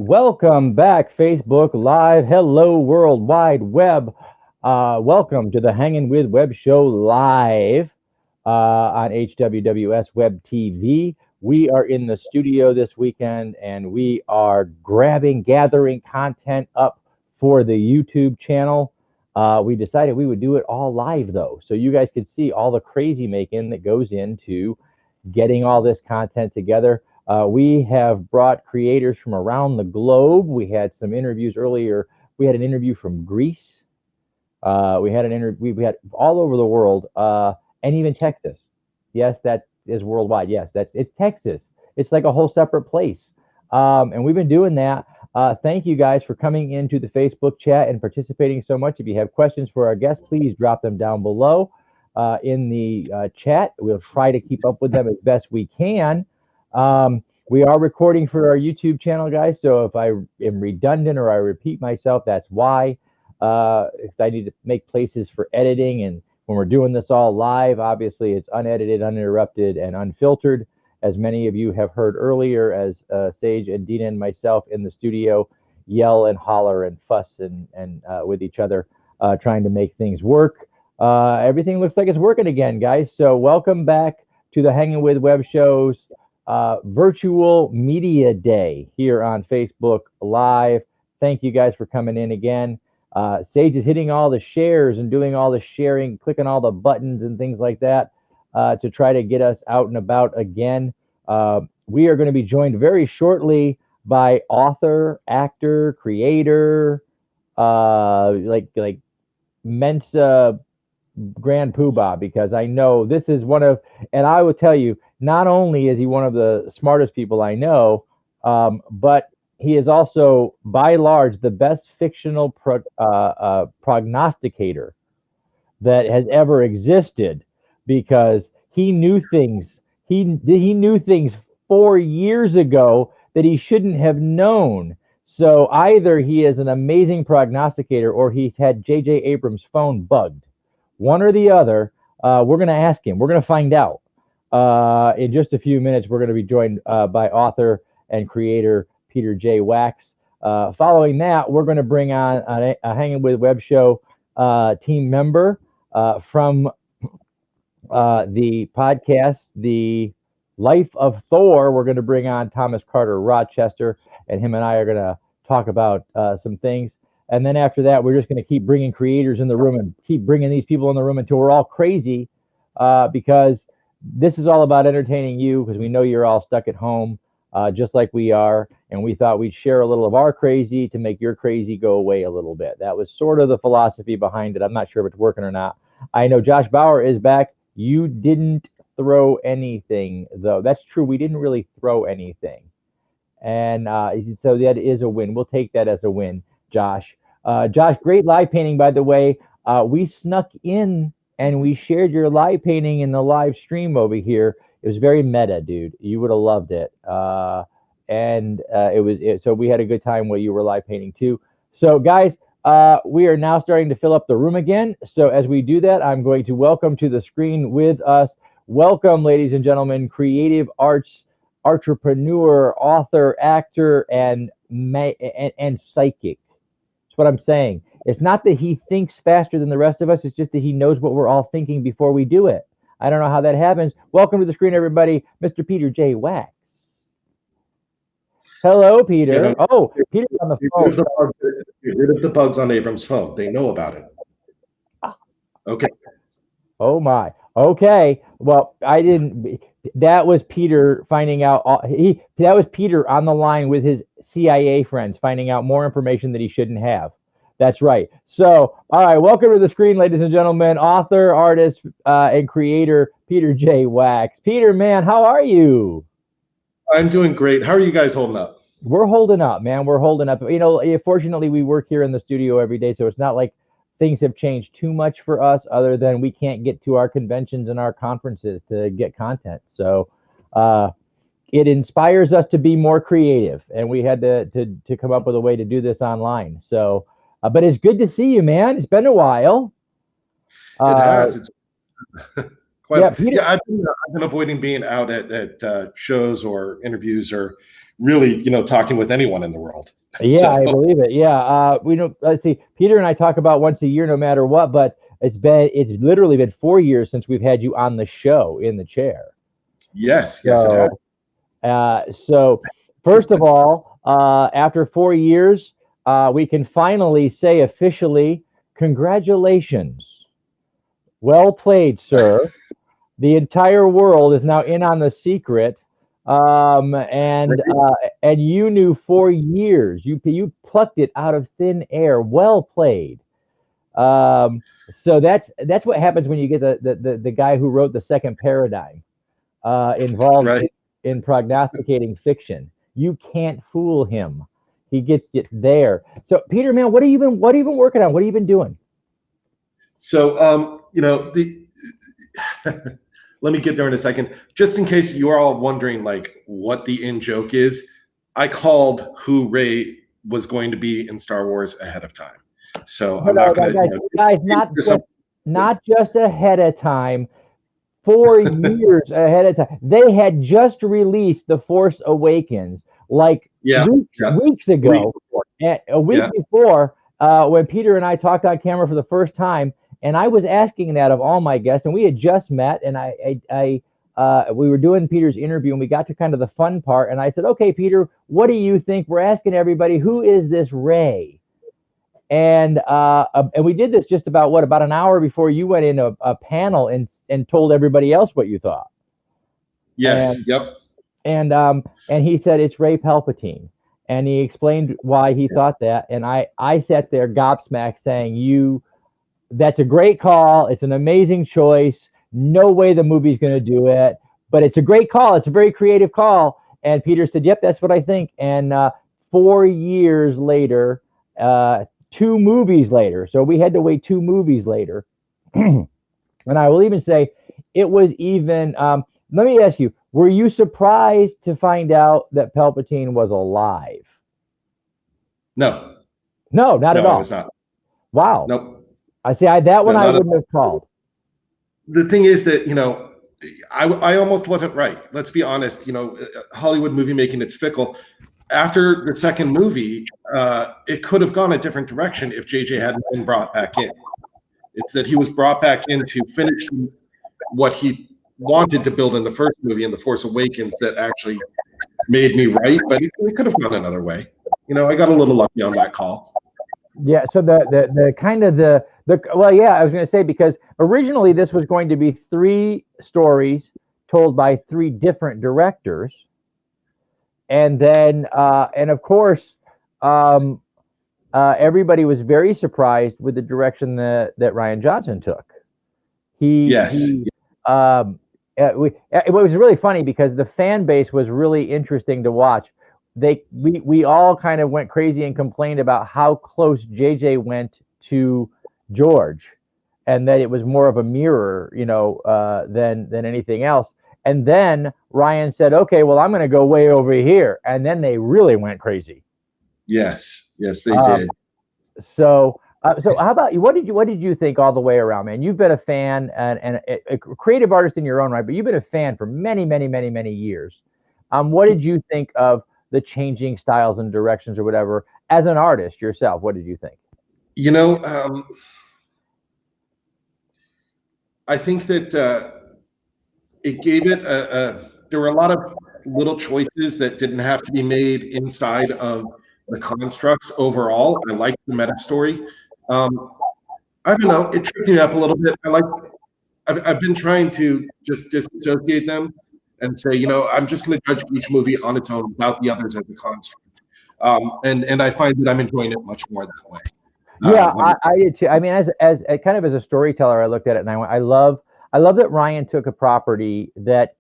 welcome back, Facebook Live. Hello, World Wide Web. Welcome to the Hanging with Web Show live on HWWS WebTV. We are in the studio this weekend, and we are gathering content up for the YouTube channel. We decided we would do it all live, though, so you guys could see all the crazy making that goes into getting all this content together. We have brought creators from around the globe. We had some interviews earlier. We had an interview from Greece. We had all over the world, and even Texas. Yes, that is worldwide. Yes, it's Texas. It's like a whole separate place. And we've been doing that. Thank you guys for coming into the Facebook chat and participating so much. If you have questions for our guests, please drop them down below in the chat. We'll try to keep up with them as best we can. We are recording for our YouTube channel, guys, so if I am redundant or I repeat myself, that's why. If I need to make places for editing, and when we're doing this all live, obviously it's unedited, uninterrupted, and unfiltered, as many of you have heard earlier, as Sage and Dina and myself in the studio yell and holler and fuss and with each other, trying to make things work. Everything looks like it's working again, guys, so welcome back to the Hanging with Web Show's virtual media day here on Facebook Live. Thank you guys for coming in again. Sage is hitting all the shares and doing all the sharing, clicking all the buttons and things like that to try to get us out and about again. We are going to be joined very shortly by author, actor, creator, like Mensa Grand Poobah, because I know this is one of, and I will tell you, not only is he one of the smartest people I know, but he is also, by large, the best fictional prognosticator that has ever existed, because he knew things. He knew things 4 years ago that he shouldn't have known. So either he is an amazing prognosticator or he's had J.J. Abrams' phone bugged. One or the other. We're going to ask him. We're going to find out. In just a few minutes, we're going to be joined by author and creator Peter J Wacks. Following that, we're going to bring on a Hanging with Web Show team member from the podcast, The Life of Thor. We're going to bring on Thomas Carter Rochester, and him and I are going to talk about some things. And then after that, we're just going to keep bringing creators in the room and keep bringing these people in the room until we're all crazy, because this is all about entertaining you, because we know you're all stuck at home, just like we are. And we thought we'd share a little of our crazy to make your crazy go away a little bit. That was sort of the philosophy behind it. I'm not sure if it's working or not. I know Josh Bauer is back. You didn't throw anything, though. That's true. We didn't really throw anything. And so that is a win. We'll take that as a win, Josh. Josh, great live painting, by the way. We snuck in and we shared your live painting in the live stream over here. It was very meta, dude. You would have loved it. So we had a good time while you were live painting too. So guys, we are now starting to fill up the room again. So as we do that, I'm going to welcome to the screen with us. Welcome, ladies and gentlemen, creative arts entrepreneur, author, actor, and psychic. That's what I'm saying. It's not that he thinks faster than the rest of us. It's just that he knows what we're all thinking before we do it. I don't know how that happens. Welcome to the screen, everybody. Mr. Peter J Wacks. Hello, Peter. Oh, Peter's on the phone. Get rid of the bugs on Abrams' phone. They know about it. Okay. Oh my. Okay. Well, I didn't. That was Peter finding out. That was Peter on the line with his CIA friends, finding out more information that he shouldn't have. That's right. So, all right. Welcome to the screen, ladies and gentlemen. Author, artist, and creator Peter J Wacks. Peter, man, how are you? I'm doing great. How are you guys holding up? We're holding up, man. We're holding up. You know, fortunately, we work here in the studio every day, so it's not like things have changed too much for us, other than we can't get to our conventions and our conferences to get content. So it inspires us to be more creative, and we had to come up with a way to do this online. So, but it's good to see you, man. It's been a while. It has. It's Peter, I've been avoiding being out at shows or interviews or really, talking with anyone in the world. Yeah, so. I believe it. Yeah. Let's see. Peter and I talk about once a year, no matter what, but it's literally been 4 years since we've had you on the show in the chair. Yes. Yes, it has. So first of all, after 4 years, we can finally say officially, congratulations. Well played, sir. The entire world is now in on the secret. And you knew 4 years. You plucked it out of thin air. Well played. So that's what happens when you get the guy who wrote the second paradigm involved in prognosticating fiction. You can't fool him. He gets it there. So Peter, man, what have you been working on? What have you been doing? So let me get there in a second. Just in case you're all wondering, like, what the in-joke is, I called who Rey was going to be in Star Wars ahead of time. So I'm not going to... Guys, not just ahead of time, 4 years ahead of time. They had just released The Force Awakens, like weeks ago. A week before, when Peter and I talked on camera for the first time, and I was asking that of all my guests, and we had just met, and we were doing Peter's interview, and we got to kind of the fun part, and I said, okay, Peter, what do you think? We're asking everybody, who is this Rey? And we did this just about an hour before you went in a panel and told everybody else what you thought. Yes. And he said it's Rey Palpatine, and he explained why he thought that, and I sat there gobsmacked saying, that's a great call. It's an amazing choice. No way the movie's going to do it, but it's a great call. It's a very creative call. And Peter said, yep, that's what I think. And 4 years later, 2 movies later, so we had to wait 2 movies later. And I will even say it was even, let me ask you, were you surprised to find out that Palpatine was alive? No, not at all. I was not. Wow. Nope. I see. That one I wouldn't have called. The thing is that, I almost wasn't right. Let's be honest. Hollywood movie making, it's fickle. After the second movie, it could have gone a different direction if JJ hadn't been brought back in. It's that he was brought back in to finish what he wanted to build in the first movie, in The Force Awakens, that actually made me right. But it could have gone another way. I got a little lucky on that call. Yeah. So I was going to say, because originally this was going to be 3 stories told by 3 different directors. And then, and of course, everybody was very surprised with the direction that Rian Johnson took. It was really funny because the fan base was really interesting to watch. We all kind of went crazy and complained about how close JJ went to George, and that it was more of a mirror, than anything else. And then Ryan said, okay, well, I'm going to go way over here. And then they really went crazy. Yes, they did. So how about you? What did you think all the way around, man? You've been a fan and a creative artist in your own right, but you've been a fan for many, many, many, many years. What did you think of the changing styles and directions or whatever as an artist yourself? What did you think? I think that it gave it there were a lot of little choices that didn't have to be made inside of the constructs overall. I liked the meta story. I don't know, it tripped me up a little bit. I've been trying to just disassociate them and say, I'm just going to judge each movie on its own without the others as a construct. And I find that I'm enjoying it much more that way. Yeah, I did too. I mean, as kind of as a storyteller, I looked at it and I love that Ryan took a property that,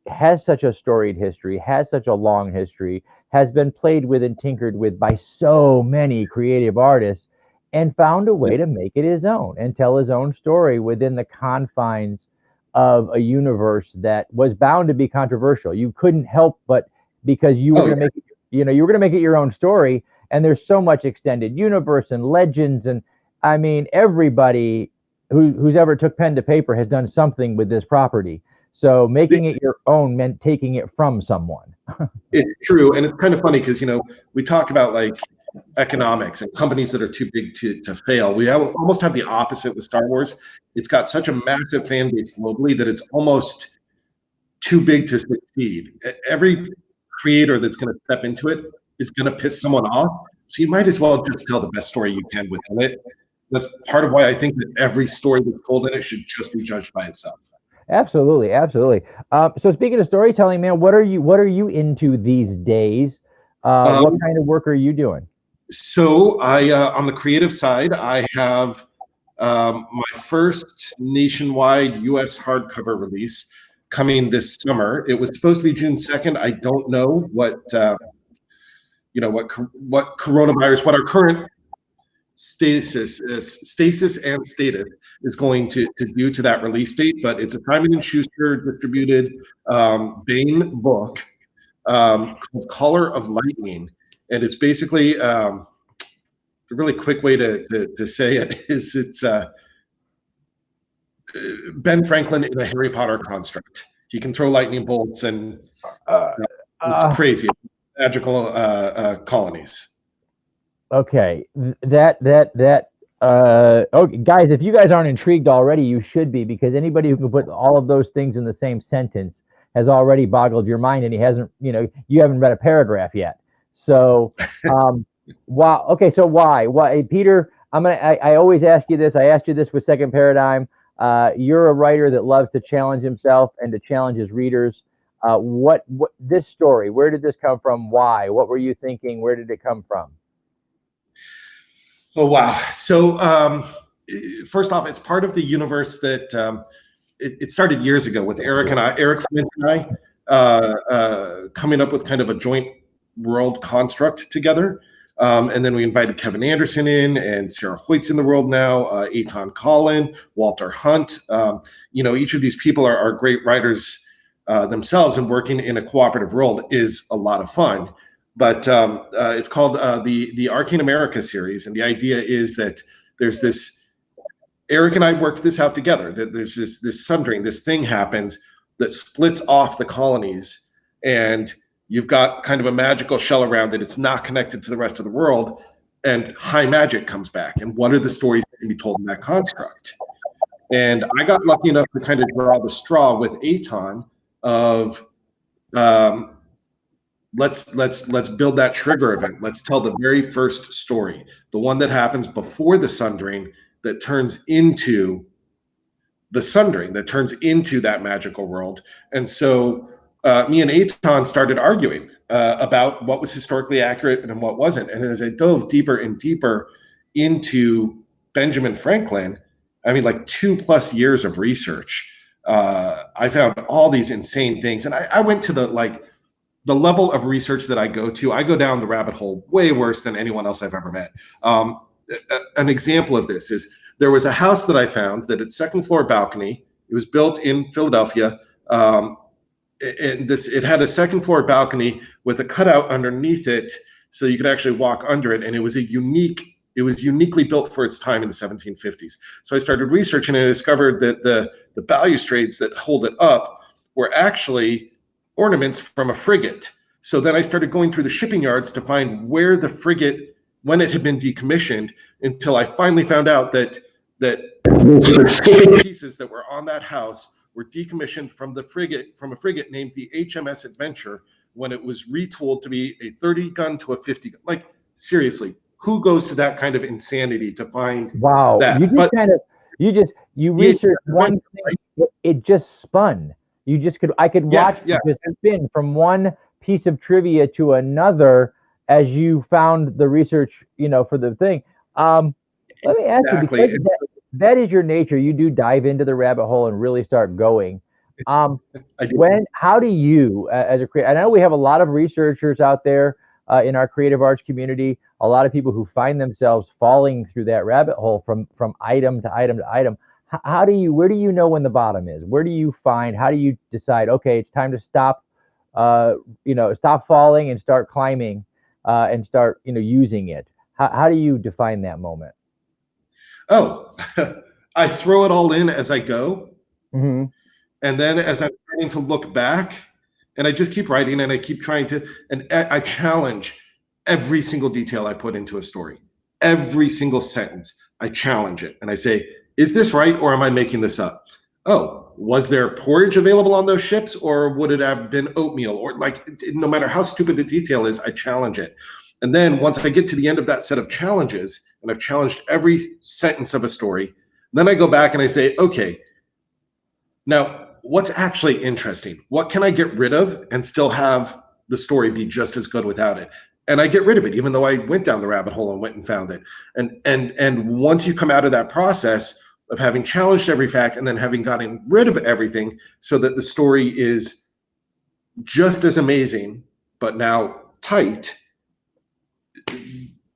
has such a storied history, has such a long history, has been played with and tinkered with by so many creative artists, and found a way to make it his own and tell his own story within the confines of a universe that was bound to be controversial. You couldn't help but, because you were going to make it, you were going to make it your own story. And there's so much extended universe and legends. And I mean, everybody who's ever took pen to paper has done something with this property. So making it your own meant taking it from someone. It's true, and it's kind of funny because we talk about like economics and companies that are too big to fail. We almost have the opposite with Star Wars. It's got such a massive fan base globally that it's almost too big to succeed. Every creator that's going to step into it is going to piss someone off. So you might as well just tell the best story you can within it. That's part of why I think that every story that's told in it should just be judged by itself. Absolutely, absolutely. So speaking of storytelling, man, what are you into these days? What kind of work are you doing? So I, on the creative side, I have my first nationwide U.S. hardcover release coming this summer. It was supposed to be June 2nd. I don't know what what our current stasis is going to do to that release date, but it's a Simon and Schuster distributed Bane book called Collar of Lightning, and it's basically the really quick way to say it is it's Ben Franklin in a Harry Potter construct. He can throw lightning bolts, and it's crazy. Magical colonies. Okay, okay, guys, if you guys aren't intrigued already, you should be, because anybody who can put all of those things in the same sentence has already boggled your mind, and he hasn't, you haven't read a paragraph yet. So, wow. Okay, so why, Peter? I always ask you this. I asked you this with Second Paradigm. You're a writer that loves to challenge himself and to challenge his readers. What this story? Where did this come from? Why? What were you thinking? Where did it come from? Oh, wow. So first off, it's part of the universe that it started years ago with Eric Flint and I coming up with kind of a joint world construct together. And then we invited Kevin Anderson in, and Sarah Hoyt's in the world now, Eitan Collin, Walter Hunt. Each of these people are great writers themselves, and working in a cooperative world is a lot of fun. But it's called the Arcane America series, and the idea is that there's this. Eric and I worked this out together. That there's this sundering, this thing happens that splits off the colonies, and you've got kind of a magical shell around it. It's not connected to the rest of the world, and high magic comes back. And what are the stories that can be told in that construct? And I got lucky enough to kind of draw the straw with Eitan of. Let's build that trigger event. Let's tell the very first story, the one that happens before the sundering, that turns into the sundering, that turns into that magical world. And so me and Eitan started arguing about what was historically accurate and what wasn't. And as I dove deeper and deeper into Benjamin Franklin, I mean, like 2+ years of research, I found all these insane things. And I went to the level of research that I go down the rabbit hole way worse than anyone else I've ever met. An example of this is there was a house that I found that its second floor balcony, it was built in Philadelphia. It had a second floor balcony with a cutout underneath it, so you could actually walk under it. And it was uniquely built for its time in the 1750s. So I started researching and I discovered that the balustrades that hold it up were actually ornaments from a frigate. So then I started going through the shipping yards to find where the frigate, when it had been decommissioned, until I finally found out that pieces that were on that house were decommissioned from a frigate named the HMS Adventure, when it was retooled to be a 30 gun to a 50 gun. Like, seriously, who goes to that kind of insanity to find that? You researched one thing, it just spun. I could watch it just spin from one piece of trivia to another as you found the research, for the thing. Let me ask you, because that is your nature. You do dive into the rabbit hole and really start going. How do you, as a creator, I know we have a lot of researchers out there in our creative arts community, a lot of people who find themselves falling through that rabbit hole from item to item to item. Where do you know when the bottom is? How do you decide, okay, it's time to stop, stop falling and start climbing, and start, using it? How do you define that moment? Oh, I throw it all in as I go. Mm-hmm. And then as I'm beginning to look back, and I just keep writing and I keep trying to, and I challenge every single detail I put into a story. Every single sentence, I challenge it. And I say, is this right or am I making this up? Oh, was there porridge available on those ships or would it have been oatmeal? Or like, no matter how stupid the detail is, I challenge it. And then once I get to the end of that set of challenges, and I've challenged every sentence of a story, then I go back and I say, okay, now what's actually interesting? What can I get rid of and still have the story be just as good without it? And I get rid of it, even though I went down the rabbit hole and went and found it. And once you come out of that process of having challenged every fact and then having gotten rid of everything so that the story is just as amazing, but now tight.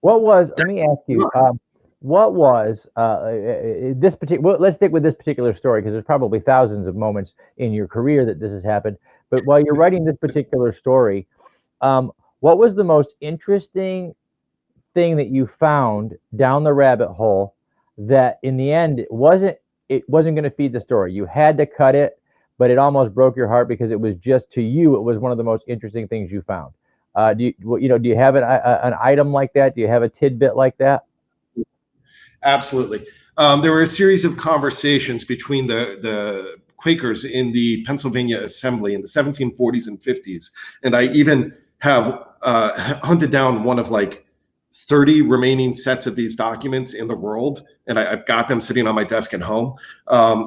What was, let me ask you, what was this particular, well, let's stick with this particular story because there's probably thousands of moments in your career that this has happened. But while you're writing this particular story, what was the most interesting thing that you found down the rabbit hole that in the end it wasn't going to feed the story? You had to cut it, but it almost broke your heart because it was just, to you, it was one of the most interesting things you found. Do you have an item like that? Do you have a tidbit like that? Absolutely. There were a series of conversations between the Quakers in the Pennsylvania Assembly in the 1740s and 50s. And I even have hunted down one of like 30 remaining sets of these documents in the world. And I've got them sitting on my desk at home. A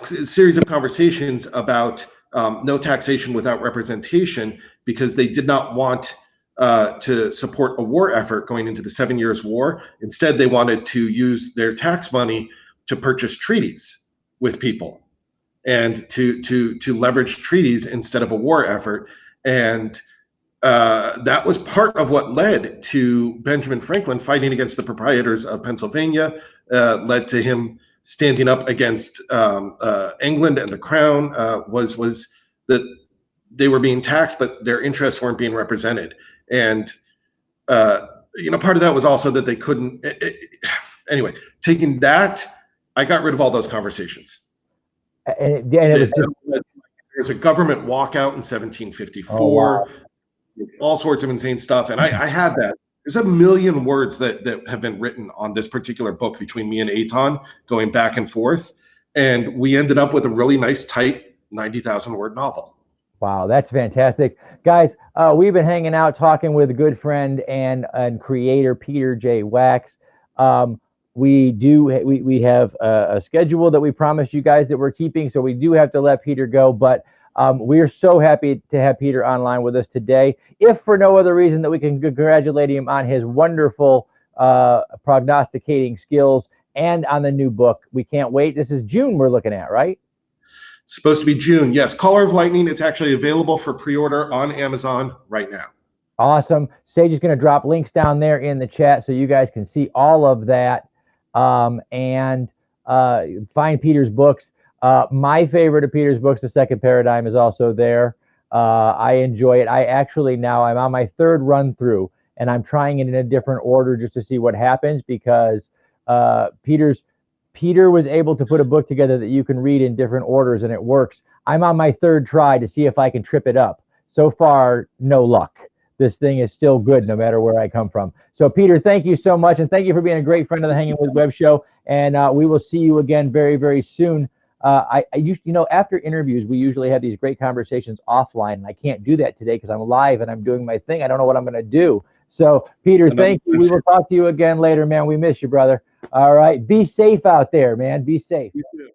series of conversations about no taxation without representation, because they did not want to support a war effort going into the 7 Years' War. Instead, they wanted to use their tax money to purchase treaties with people and to leverage treaties instead of a war effort. And that was part of what led to Benjamin Franklin fighting against the proprietors of Pennsylvania, led to him standing up against England and the crown, was that they were being taxed, but their interests weren't being represented. And, part of that was also that they couldn't, anyway, taking that, I got rid of all those conversations. And it was there's a government walkout in 1754, oh, wow. All sorts of insane stuff. And I had that. There's 1 million words that have been written on this particular book between me and Eitan, going back and forth. And we ended up with a really nice, tight 90,000 word novel. Wow, that's fantastic. Guys, we've been hanging out talking with a good friend and creator, Peter J Wacks. We have a schedule that we promised you guys that we're keeping, so we do have to let Peter go, but we're so happy to have Peter online with us today, if for no other reason that we can congratulate him on his wonderful prognosticating skills and on the new book. We can't wait. This is June we're looking at, right? It's supposed to be June. Yes. Color of Lightning. It's actually available for pre-order on Amazon right now. Awesome. Sage is going to drop links down there in the chat so you guys can see all of that and find Peter's books. My favorite of Peter's books, The Second Paradigm, is also there. I enjoy it. I'm on my third run through, and I'm trying it in a different order just to see what happens, because Peter was able to put a book together that you can read in different orders, and it works. I'm on my third try to see if I can trip it up. So far, no luck. This thing is still good no matter where I come from. So Peter, thank you so much. And thank you for being a great friend of the Hanging With Web show. And we will see you again very, very soon. After interviews, we usually have these great conversations offline, and I can't do that today because I'm live and I'm doing my thing. I don't know what I'm going to do. So Peter, thank you. We will talk to you again later, man. We miss you, brother. All right. Be safe out there, man. Be safe. You too.